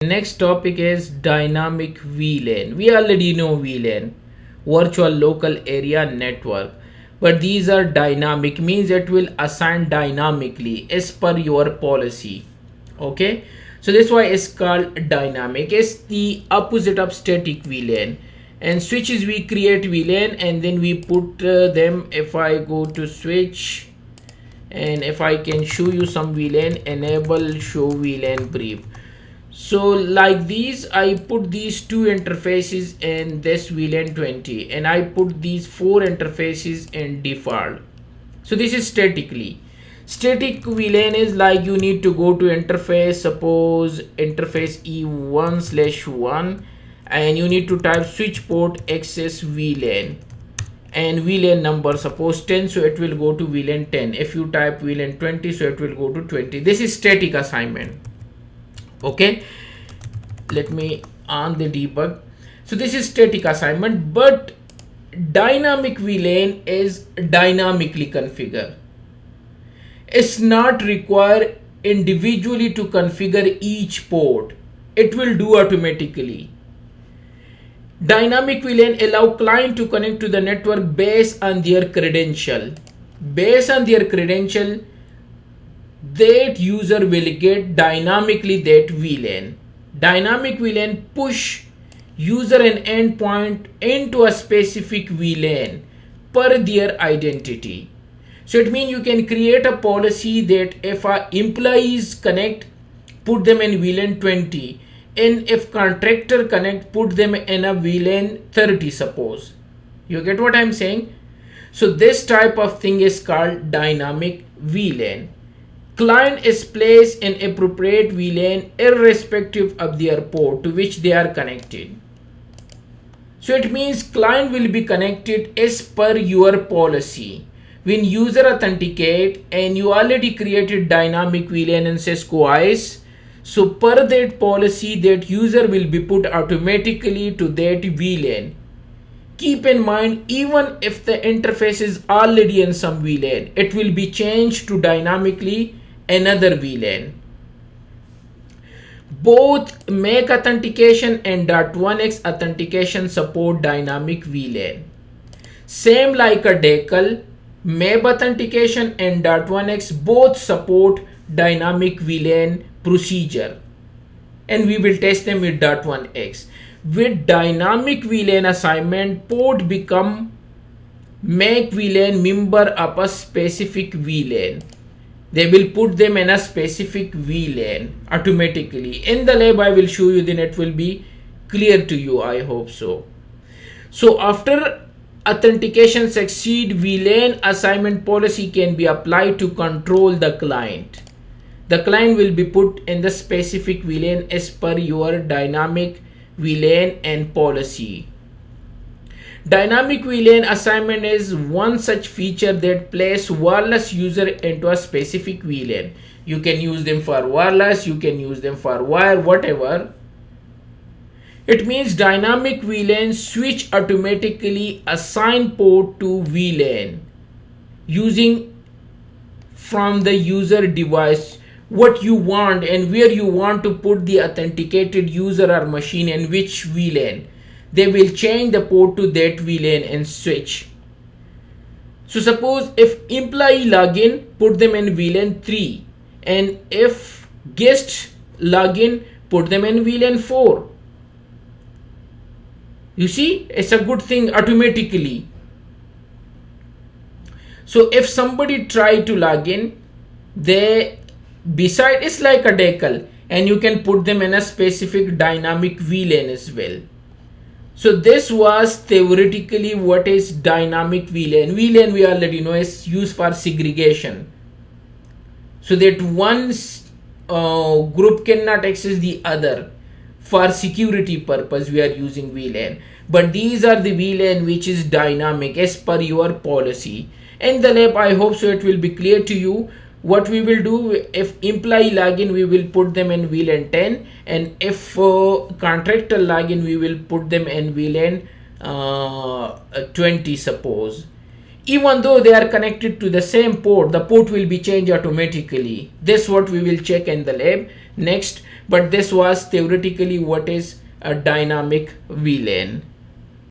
Next topic is dynamic VLAN. We already know VLAN, virtual local area network, but these are dynamic, means it will assign dynamically as per your policy. Okay, so that's why it's called dynamic. It's the opposite of static VLAN. And switches, we create VLAN and then we put them. If I go to switch, and if I can show you some VLAN, enable show VLAN brief. So like these, I put these two interfaces in this VLAN 20 and I put these four interfaces in default. So this is statically. Static VLAN is like you need to go to interface, suppose interface E1/1, and you need to type switch port access VLAN and VLAN number, suppose 10, so it will go to VLAN 10. If you type VLAN 20, so it will go to 20. This is static assignment. Okay, let me on the debug. So this is static assignment, but dynamic VLAN is dynamically configured. It's not required individually to configure each port. It will do automatically. Dynamic VLAN allow client to connect to the network based on their credential. Based on their credential, that user will get dynamically that VLAN. Dynamic VLAN push user and endpoint into a specific VLAN per their identity. So it means you can create a policy that if employees connect, put them in VLAN 20, and if contractor connect, put them in a VLAN 30, suppose. You get what I'm saying? So this type of thing is called dynamic VLAN. Client is placed in appropriate VLAN irrespective of their port to which they are connected. So it means client will be connected as per your policy. When user authenticate and you already created dynamic VLAN in Cisco ISE, so per that policy, that user will be put automatically to that VLAN. Keep in mind, even if the interface is already in some VLAN, it will be changed to dynamically another VLAN. Both MAC authentication and .1x authentication support dynamic VLAN. Same like a DECL, MAB authentication and .1x both support dynamic VLAN procedure, and we will test them with .1x. With dynamic VLAN assignment, port become MAC VLAN member of a specific VLAN. They will put them in a specific VLAN automatically. In the lab I will show you, then it will be clear to you, I hope so. So after authentication succeed, VLAN assignment policy can be applied to control the client. The client will be put in the specific VLAN as per your dynamic VLAN and policy. Dynamic VLAN assignment is one such feature that places wireless user into a specific VLAN. You can use them for wireless, you can use them for wire, whatever. It means dynamic VLAN switch automatically assign port to VLAN using from the user device what you want and where you want to put the authenticated user or machine and which VLAN. They will change the port to that VLAN and switch. So suppose if employee login, put them in VLAN 3, and if guest login, put them in VLAN 4. You see, it's a good thing automatically. So if somebody try to log in, they beside it's like a DECL, and you can put them in a specific dynamic VLAN as well. So this was theoretically what is dynamic VLAN. VLAN we already know is used for segregation, so that one group cannot access the other. For security purpose we are using VLAN, but these are the VLAN which is dynamic as per your policy. In the lab I hope so it will be clear to you. What we will do, if employee login, we will put them in VLAN 10, and if contractor login, we will put them in VLAN 20, suppose. Even though they are connected to the same port, the port will be changed automatically. This is what we will check in the lab. Next, but this was theoretically what is a dynamic VLAN.